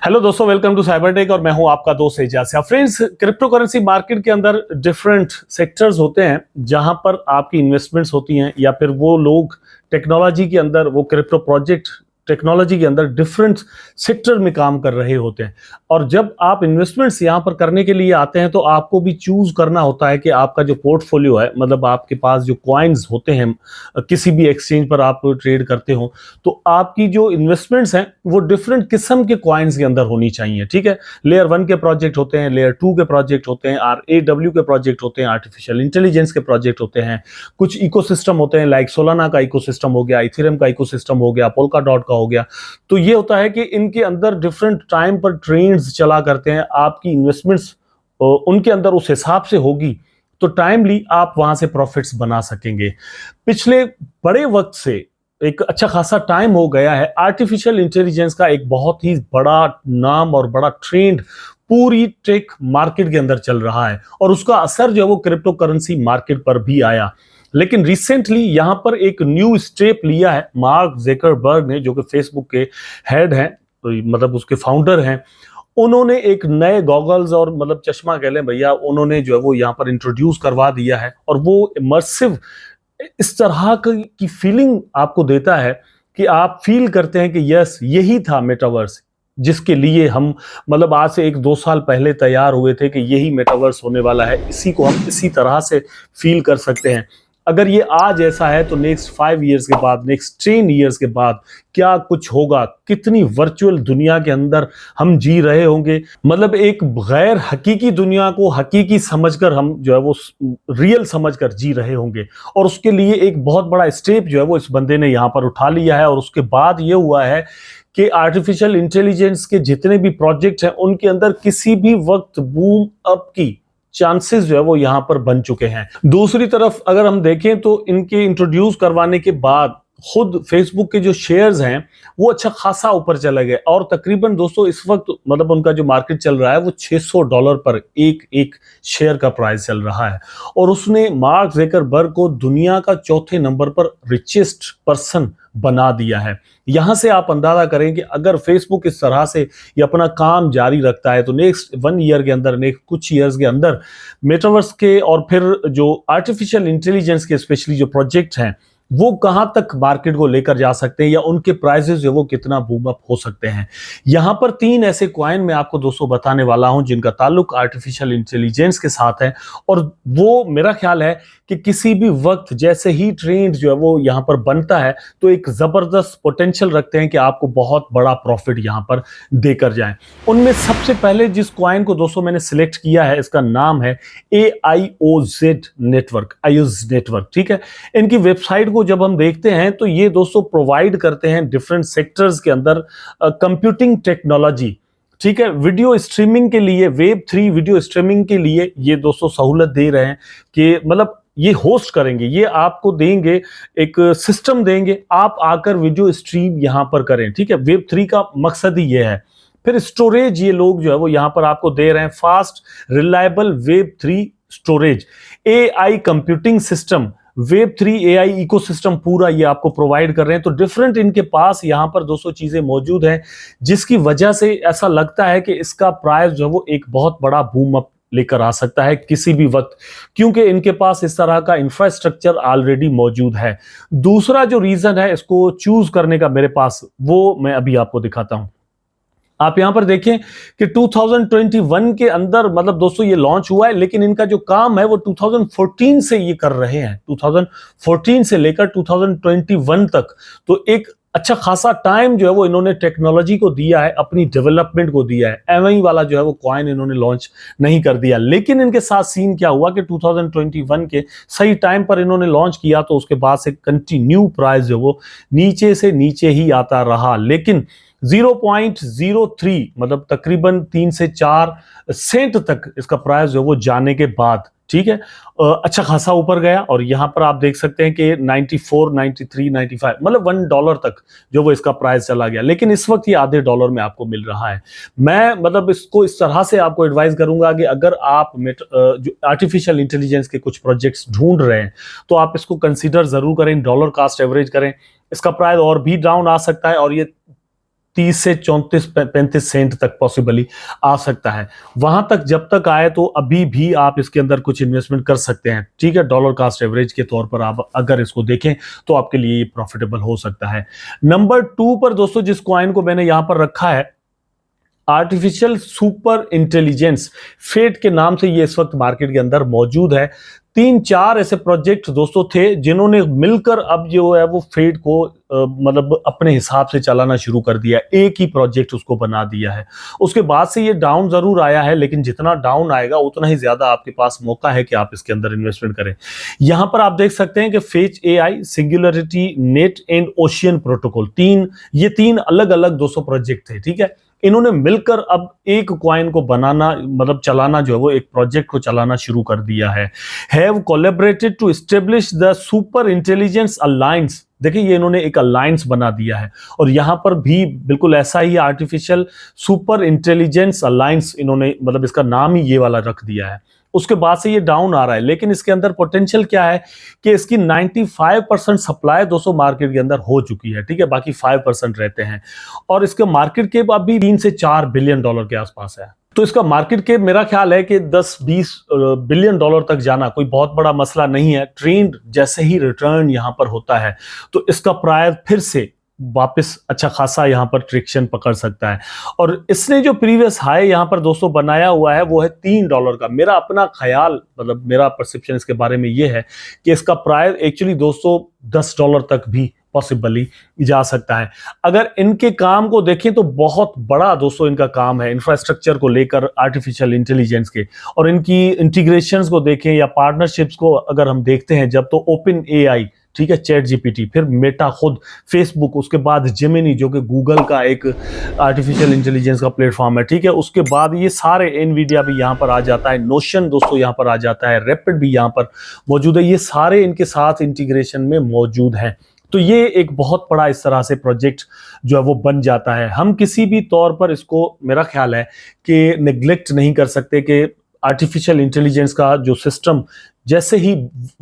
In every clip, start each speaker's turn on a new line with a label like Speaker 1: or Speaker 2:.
Speaker 1: Hello दोस्तों, welcome to Cybertech और मैं हूं आपका दोस्त Ejaz. Friends, crypto currency market के अंदर डिफरेंट सेक्टर्स होते हैं जहां पर आपकी इन्वेस्टमेंट्स होती हैं, या फिर वो लोग टेक्नोलॉजी के अंदर, वो क्रिप्टो प्रोजेक्ट टेक्नोलॉजी के अंदर डिफरेंट सेक्टर में काम कर रहे होते हैं। और जब आप इन्वेस्टमेंट्स यहां पर करने के लिए आते हैं तो आपको भी चूज करना होता है कि आपका जो पोर्टफोलियो है, मतलब आपके पास जो कॉइन्स होते हैं, किसी भी एक्सचेंज पर आप ट्रेड करते हो, तो आपकी जो इन्वेस्टमेंट्स हैं वो डिफरेंट किस्म के कॉइन्स के अंदर होनी चाहिए। ठीक है, लेयर 1 के प्रोजेक्ट होते हैं, लेयर 2 के प्रोजेक्ट होते हैं, RAW के प्रोजेक्ट होते हैं, आर्टिफिशियल इंटेलिजेंस के प्रोजेक्ट होते हैं, कुछ इकोसिस्टम होते हैं, लाइक सोलाना का इकोसिस्टम हो गया, इथेरियम का इकोसिस्टम हो गया, पोल्का डॉट का हो गया। तो ये होता है कि इनके अंदर डिफरेंट टाइम पर ट्रेंड्स चला करते हैं। आपकी इन्वेस्टमेंट्स उनके अंदर उस हिसाब से होगी तो टाइमली आप वहां से प्रॉफिट्स बना सकेंगे। पिछले बड़े वक्त से एक अच्छा खासा टाइम हो गया है, आर्टिफिशियल इंटेलिजेंस का एक बहुत ही बड़ा नाम और बड़ा ट्रेंड पूरी टेक मार्केट के अंदर चल रहा है, और उसका असर जो है वो क्रिप्टो करेंसी मार्केट पर भी आया। लेकिन रिसेंटली यहां पर एक न्यू स्टेप लिया है मार्क ज़करबर्ग ने, जो कि फेसबुक के हेड हैं, तो मतलब उसके फाउंडर हैं। उन्होंने एक नए गॉगल्स और मतलब चश्मा कह लें भैया, उन्होंने जो है वो यहां पर इंट्रोड्यूस करवा दिया है, और वो इमर्सिव इस तरह की फीलिंग आपको देता है कि आप फील करते हैं कि यस, यही था मेटावर्स जिसके लिए हम मतलब आज से 1-2 साल पहले तैयार हुए थे कि यही मेटावर्स होने वाला है, इसी को हम इसी तरह से फील कर सकते हैं। अगर ये आज ऐसा है तो नेक्स्ट 5 ईयर्स के बाद, नेक्स्ट 10 ईयर्स के बाद क्या कुछ होगा, कितनी वर्चुअल दुनिया के अंदर हम जी रहे होंगे। मतलब एक गैर हकीकी दुनिया को हकीकी समझकर हम जो है वो रियल समझकर जी रहे होंगे। और उसके लिए एक बहुत बड़ा स्टेप जो है वो इस बंदे ने यहां पर उठा लिया है। और उसके बाद ये हुआ है कि आर्टिफिशियल इंटेलिजेंस के जितने भी प्रोजेक्ट हैं उनके अंदर किसी भी वक्त बूम अप की चांसेस जो है वो यहां पर बन चुके हैं। दूसरी तरफ अगर हम देखें तो इनके इंट्रोड्यूस करवाने के बाद खुद फेसबुक के जो शेयर्स हैं वो अच्छा खासा ऊपर चले गए, और तकरीबन दोस्तों इस वक्त मतलब उनका जो मार्केट चल रहा है वो $600 पर एक एक शेयर का प्राइस चल रहा है। और उसने मार्क ज़करबर्ग को दुनिया का चौथे नंबर पर रिचेस्ट पर्सन बना दिया है। यहां से आप अंदाजा करें कि अगर फेसबुक इस तरह से ये अपना काम जारी रखता है तो नेक्स्ट 1 ईयर के अंदर, नेक्स्ट कुछ ईयर्स के अंदर मेटावर्स के और फिर जो आर्टिफिशियल इंटेलिजेंस के स्पेशली जो प्रोजेक्ट हैं वो कहां तक मार्केट को लेकर जा सकते हैं, या उनके प्राइसेस जो वो कितना बूम अप हो सकते हैं। यहां पर 3 ऐसे कॉइन मैं आपको दोस्तों बताने वाला हूं जिनका ताल्लुक आर्टिफिशियल इंटेलिजेंस के साथ है, और वो मेरा ख्याल है कि किसी भी वक्त जैसे ही ट्रेंड जो है वो यहां पर बनता है तो एक जबरदस्त पोटेंशियल रखते हैं कि आपको बहुत बड़ा प्रॉफिट यहां पर देकर जाएं। उनमें सबसे पहले जिस कॉइन को दोस्तों मैंने सिलेक्ट किया है, इसका नाम है AIOZ नेटवर्क, आयुज नेटवर्क। ठीक है, इनकी वेबसाइट को जब हम देखते हैं तो ये दोस्तों प्रोवाइड करते हैं डिफरेंट सेक्टर्स के अंदर कंप्यूटिंग टेक्नोलॉजी। ठीक है, वीडियो स्ट्रीमिंग के लिए, Web3 वीडियो स्ट्रीमिंग के लिए ये दोस्तों सहूलत दे रहे हैं कि मतलब ये होस्ट करेंगे, ये आपको देंगे, एक सिस्टम देंगे, आप आकर वीडियो स्ट्रीम यहां पर करें। ठीक है, Web3 का मकसद ही ये है। फिर स्टोरेज ये लोग जो है वो यहां पर आपको दे रहे हैं, fast reliable Web3 storage, AI computing system, Web3 AI ecosystem पूरा ये आपको प्रोवाइड कर रहे हैं। तो डिफरेंट इनके पास यहां पर 200 चीजें मौजूद हैं, जिसकी वजह से ऐसा लगता है कि इसका प्राइस जो है वो एक बहुत बड़ा बूम अप लेकर आ सकता है किसी भी वक्त, क्योंकि इनके पास इस तरह का इंफ्रास्ट्रक्चर ऑलरेडी मौजूद है। दूसरा जो रीजन है इसको चूज करने का मेरे पास, वो मैं अभी आपको दिखाता हूं। आप यहां पर देखें कि 2021 के अंदर मतलब दोस्तों ये लॉन्च हुआ है, लेकिन इनका जो काम है वो 2014 से ये कर रहे हैं, 2014 से लेकर 2021 तक। तो एक अच्छा खासा टाइम जो है वो इन्होंने टेक्नोलॉजी को दिया है, अपनी डेवलपमेंट को दिया है। एमआई वाला जो है वो कॉइन इन्होंने लॉन्च नहीं कर दिया। लेकिन इनके साथ सीन क्या हुआ कि 2021 के सही टाइम पर इन्होंने लॉन्च किया, तो उसके बाद से कंटिन्यू प्राइस जो वो नीचे से नीचे ही आता रहा। लेकिन 0.03 मतलब तकरीबन 3 से 4 सेंट तक इसका प्राइस जो वो जाने के बाद, ठीक है, अच्छा खासा ऊपर गया। और यहां पर आप देख सकते हैं कि 94, 93, 95 मतलब $1 तक जो वो इसका प्राइस चला गया। लेकिन इस वक्त ये आधे डॉलर में आपको मिल रहा है। मैं मतलब इसको इस तरह से आपको एडवाइस करूंगा कि अगर आप जो आर्टिफिशियल इंटेलिजेंस के कुछ प्रोजेक्ट्स ढूंढ रहे हैं तो आप इसको कंसीडर जरूर करें, डॉलर कास्ट एवरेज करें। इसका प्राइस और भी डाउन आ सकता है, और ये 30 से 34-35 सेंट तक पॉसिबली आ सकता है। वहां तक जब तक आए तो अभी भी आप इसके अंदर कुछ इन्वेस्टमेंट कर सकते हैं, ठीक है। डॉलर कास्ट एवरेज के तौर पर आप अगर इसको देखें तो आपके लिए ये प्रॉफिटेबल हो सकता है। नंबर 2 पर दोस्तों जिस कॉइन को मैंने यहां पर रखा है, आर्टिफिशियल सुपर इंटेलिजेंस, फेट के नाम से ये इस वक्त मार्केट के अंदर मौजूद है। 3-4 ऐसे प्रोजेक्ट दोस्तों थे जिन्होंने मिलकर अब जो है वो फेट को मतलब अपने हिसाब से चलाना शुरू कर दिया, एक ही प्रोजेक्ट उसको बना दिया है। उसके बाद से ये डाउन जरूर आया है, लेकिन जितना डाउन आएगा उतना ही ज्यादा आपके पास मौका है कि आप इसके अंदर इन्वेस्टमेंट करें। यहां पर आप देख सकते हैं कि fetch AI, singularity net and ocean protocol, ये तीन अलग अलग 200 प्रोजेक्ट थे, ठीक है। इन्होंने मिलकर अब एक कॉइन को बनाना, मतलब चलाना जो है वो एक प्रोजेक्ट को चलाना शुरू कर दिया है। Have collaborated to establish the super intelligence alliance. देखिए ये इन्होंने एक अलायंस बना दिया है और यहां पर भी बिल्कुल ऐसा ही आर्टिफिशियल सुपर इंटेलिजेंस अलायंस इन्होंने, मतलब इसका नाम ही ये वाला रख दिया है। उसके बाद से ये डाउन आ रहा है, लेकिन इसके अंदर पोटेंशियल क्या है कि इसकी 95% सप्लाई दोस्तों मार्केट के अंदर हो चुकी है, ठीक है। बाकी 5% रहते हैं और इसके मार्केट कैप अभी 3 से 4 बिलियन डॉलर के आसपास है। तो इसका मार्केट कैप मेरा ख्याल है कि 10-20 बिलियन डॉलर तक जाना कोई बहुत बड़ा मसला नहीं है। ट्रेंड जैसे ही रिटर्न यहां पर होता है तो इसका प्राइस फिर से वापस अच्छा खासा यहां पर ट्रिक्शन पकड़ सकता है। और इसने जो प्रीवियस हाई यहां पर दोस्तों बनाया हुआ है वो है $3 का। मेरा अपना ख्याल, मतलब मेरा परसेप्शन इसके बारे में ये है कि इसका प्राइस एक्चुअली दोस्तों $10 तक भी पॉसिबली जा सकता है। अगर इनके काम को देखें तो बहुत बड़ा दोस्तों इनका काम है इंफ्रास्ट्रक्चर को लेकर आर्टिफिशियल इंटेलिजेंस के, और इनकी इंटीग्रेशंस को देखें या पार्टनरशिप्स को अगर हम देखते हैं जब, तो ओपन एआई, ठीक है, चैट जीपीटी, फिर मेटा खुद, फेसबुक, उसके बाद जेमिनी जो कि गूगल का एक आर्टिफिशियल इंटेलिजेंस का प्लेटफॉर्म है, ठीक है। उसके बाद ये सारे एनवीडिया भी यहां पर आ जाता है, नोशन दोस्तों यहां पर आ जाता है, रैपिड भी यहां पर मौजूद है। ये सारे इनके साथ इंटीग्रेशन में मौजूद हैं। तो ये एक बहुत बड़ा इस तरह से प्रोजेक्ट जो है वो बन जाता है। हम किसी भी तौर पर इसको, मेरा ख्याल है कि नेग्लेक्ट नहीं कर सकते कि आर्टिफिशियल इंटेलिजेंस का जो सिस्टम जैसे ही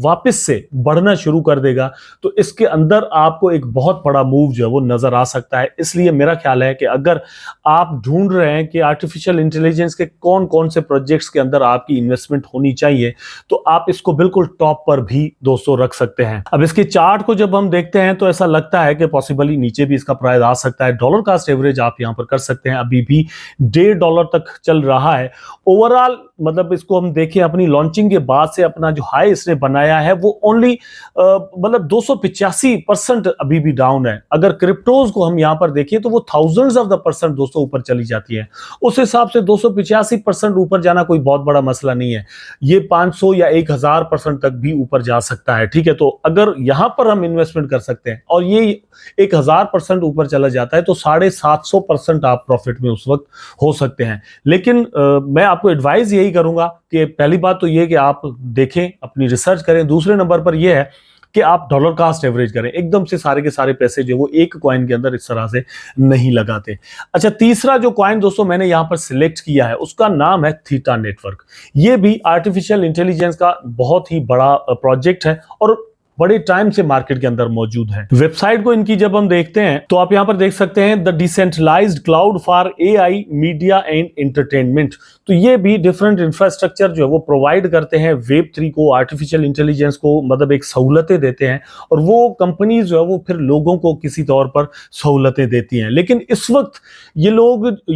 Speaker 1: वापस से बढ़ना शुरू कर देगा तो इसके अंदर आपको एक बहुत बड़ा मूव जो है वो नजर आ सकता है। इसलिए मेरा ख्याल है कि अगर आप ढूंढ रहे हैं कि आर्टिफिशियल इंटेलिजेंस के कौन कौन से प्रोजेक्ट्स के अंदर आपकी इन्वेस्टमेंट होनी चाहिए, तो आप इसको बिल्कुल टॉप पर भी दोस्तों रख सकते हैं। अब इसके चार्ट को जब हम देखते हैं तो ऐसा लगता है कि पॉसिबली नीचे भी इसका प्राइस आ सकता है। डॉलर कास्ट एवरेज आप यहां पर कर सकते हैं, अभी भी $1.5 तक चल रहा है। ओवरऑल मतलब इसको हम देखें, अपनी लॉन्चिंग के बाद से अपना जो हाई इसने बनाया है वो ओनली मतलब 285% अभी भी डाउन है। अगर क्रिप्टोज को हम यहां पर देखें तो वो थाउजेंड्स ऑफ द परसेंट दोस्तों ऊपर चली जाती है। उस हिसाब से 285% ऊपर जाना कोई बहुत बड़ा मसला नहीं है। ये 500 या 1000% तक भी ऊपर जा सकता है, ठीक है। तो अगर यहां पर हम इन्वेस्टमेंट कर सकते हैं और ये 1000% ऊपर चला जाता है तो 750% आप प्रॉफिट में उस वक्त हो सकते हैं। लेकिन मैं आपको एडवाइस यही करूंगा कि पहली बात तो ये कि आप देखें, अपनी रिसर्च करें। दूसरे नंबर पर यह है कि आप डॉलर कास्ट एवरेज करें, एकदम से सारे के सारे पैसे जो वो एक कॉइन के अंदर इस तरह से नहीं लगाते। अच्छा, तीसरा जो कॉइन दोस्तों मैंने यहां पर सिलेक्ट किया है उसका नाम है थीटा नेटवर्क। ये भी आर्टिफिशियल इंटेलिजेंस का बहुत ही बड़ा प्रोजेक्ट है और बड़े टाइम से मार्केट के अंदर मौजूद है। वेबसाइट को इनकी जब हम देखते हैं तो आप यहां पर देख सकते हैं the decentralised cloud for AI media and entertainment. तो ये भी डिफरेंट इंफ्रास्ट्रक्चर जो है वो प्रोवाइड करते हैं वेब3 को, आर्टिफिशियल इंटेलिजेंस को, मतलब एक सहूलतें देते हैं और वो कंपनीज जो है वो फिर लोगों को किसी तौर पर सहूलतें देती हैं। लेकिन इस वक्त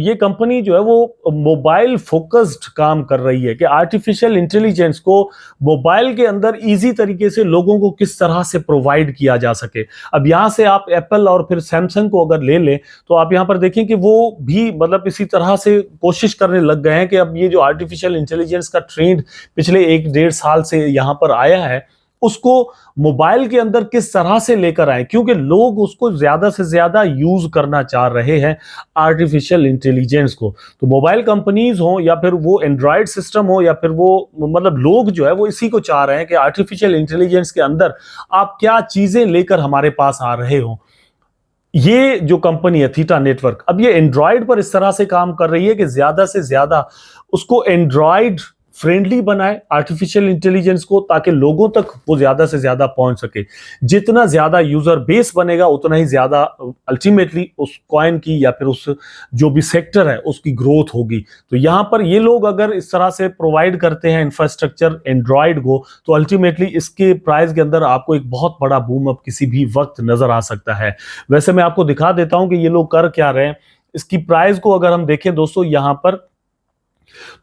Speaker 1: ये कंपनी जो है वो मोबाइल फोकस्ड काम कर रही है कि आर्टिफिशियल इंटेलिजेंस को मोबाइल के अंदर ईजी तरीके से लोगों को किस तरह से प्रोवाइड किया जा सके। अब यहां से आप एप्पल और फिर सैमसंग को अगर ले लें तो आप यहां पर देखें कि वो भी मतलब इसी तरह से कोशिश करने लग गए हैं कि अब ये जो आर्टिफिशियल इंटेलिजेंस का ट्रेंड पिछले 1-1.5 साल से यहां पर आया है उसको मोबाइल के अंदर किस तरह से लेकर आए, क्योंकि लोग उसको ज्यादा से ज्यादा यूज करना चाह रहे हैं आर्टिफिशियल इंटेलिजेंस को। तो मोबाइल कंपनीज हो या फिर वो एंड्रॉयड सिस्टम हो या फिर वो मतलब लोग जो है वो इसी को चाह रहे हैं कि आर्टिफिशियल इंटेलिजेंस के अंदर आप क्या चीजें लेकर हमारे पास आ रहे हो। ये जो कंपनी है थीटा नेटवर्क, अब ये एंड्रॉयड पर इस तरह से काम कर रही है कि ज्यादा से ज्यादा उसको एंड्रॉयड फ्रेंडली बनाए आर्टिफिशियल इंटेलिजेंस को, ताकि लोगों तक वो ज्यादा से ज्यादा पहुंच सके। जितना ज्यादा यूजर बेस बनेगा उतना ही ज्यादा अल्टीमेटली उस कॉइन की या फिर उस जो भी सेक्टर है उसकी ग्रोथ होगी। तो यहां पर ये लोग अगर इस तरह से प्रोवाइड करते हैं इंफ्रास्ट्रक्चर एंड्रॉइड को, तो अल्टीमेटली इसके प्राइस के अंदर आपको एक बहुत बड़ा बूम अप किसी भी वक्त नजर आ सकता है। वैसे मैं आपको दिखा देता हूं कि ये लोग कर क्या रहे हैं। इसकी प्राइस को अगर हम देखें दोस्तों यहां पर,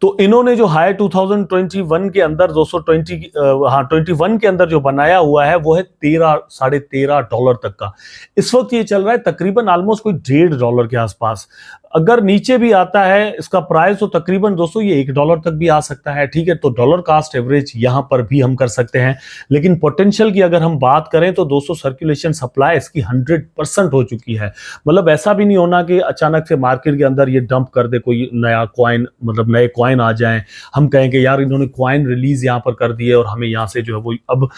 Speaker 1: तो इन्होंने जो हाई 2021 के अंदर 21 के अंदर जो बनाया हुआ है वो है $13.5 तक का। इस वक्त ये चल रहा है तकरीबन ऑलमोस्ट कोई $1.5 के आसपास। अगर नीचे भी आता है इसका प्राइस तो तकरीबन दोस्तों ये $1 तक भी आ सकता है। ठीक है, तो डॉलर कास्ट एवरेज यहां पर भी हम कर सकते हैं। लेकिन पोटेंशियल की अगर हम बात करें तो दोस्तों सर्कुलेशन सप्लाई इसकी 100% हो चुकी है। मतलब ऐसा भी नहीं होना कि अचानक से मार्केट के अंदर ये डंप कर दे कोई नया कॉइन, मतलब नए कॉइन आ जाएं, हम कहें कि यार इन्होंने कॉइन रिलीज यहां पर कर दिए और हमें यहां से जो है वो अब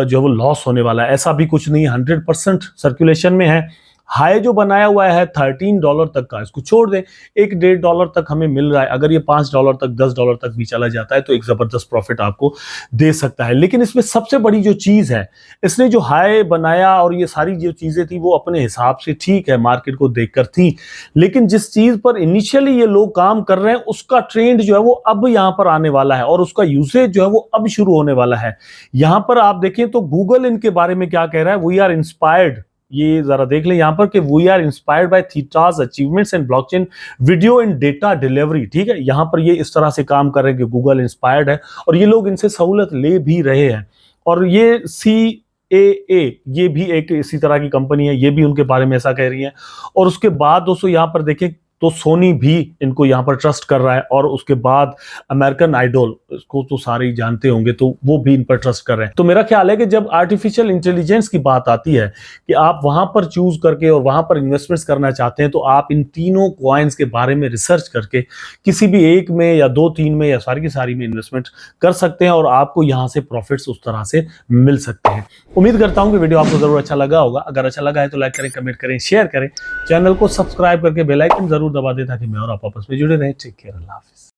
Speaker 1: जो है वो लॉस होने वाला है। ऐसा भी कुछ नहीं, 100% सर्कुलेशन में है। हाई जो बनाया हुआ है $13 तक का, इसको छोड़ दें, $1-1.5 तक हमें मिल रहा है। अगर ये $5 तक $10 तक भी चला जाता है तो एक जबरदस्त प्रॉफिट आपको दे सकता है। लेकिन इसमें सबसे बड़ी जो चीज है, इसने जो हाई बनाया और ये सारी जो चीजें थी वो अपने हिसाब से ठीक है मार्केट को देखकर थी, लेकिन जिस चीज पर इनिशियली ये लोग काम कर रहे हैं उसका ट्रेंड जो है वो अब यहां पर आने वाला है और उसका यूसेज जो है वो अब शुरू होने वाला है। यहां पर आप देखें तो गूगल इनके बारे में क्या कह रहा है, वी आर इंस्पायर्ड, ये जरा देख लें यहां पर कि we are inspired by Theta's achievements in blockchain video and data delivery. ठीक है, यहां पर ये इस तरह से काम कर रहे हैं कि गूगल इंस्पायर्ड है और ये लोग इनसे सहूलत ले भी रहे हैं। और ये CAA ये भी एक इसी तरह की कंपनी है, ये भी उनके बारे में ऐसा कह रही है। और उसके बाद दोस्तों यहां पर देखें तो सोनी भी इनको यहां पर ट्रस्ट कर रहा है, और उसके बाद अमेरिकन आइडल, इसको तो सारे ही जानते होंगे, तो वो भी इन पर ट्रस्ट कर रहे हैं। तो मेरा ख्याल है कि जब आर्टिफिशियल इंटेलिजेंस की बात आती है कि आप वहां पर चूज करके और वहां पर इन्वेस्टमेंट्स करना चाहते हैं, तो आप इन तीनों कॉइन्स के बारे में रिसर्च करके किसी भी एक में या 2-3 में या सारी की सारी में इन्वेस्टमेंट कर सकते हैं और आपको यहां से प्रॉफिट्स उस तरह से मिल सकते हैं। उम्मीद करता हूं कि वीडियो आपको जरूर अच्छा लगा होगा। अगर अच्छा लगा है तो लाइक करें, कमेंट करें, शेयर करें, चैनल को सब्सक्राइब करके बेल आइकन जरूर दबा दें ताकि मैं और आप आपस में जुड़े रहें। टेक केयर, अल्लाह हाफिज।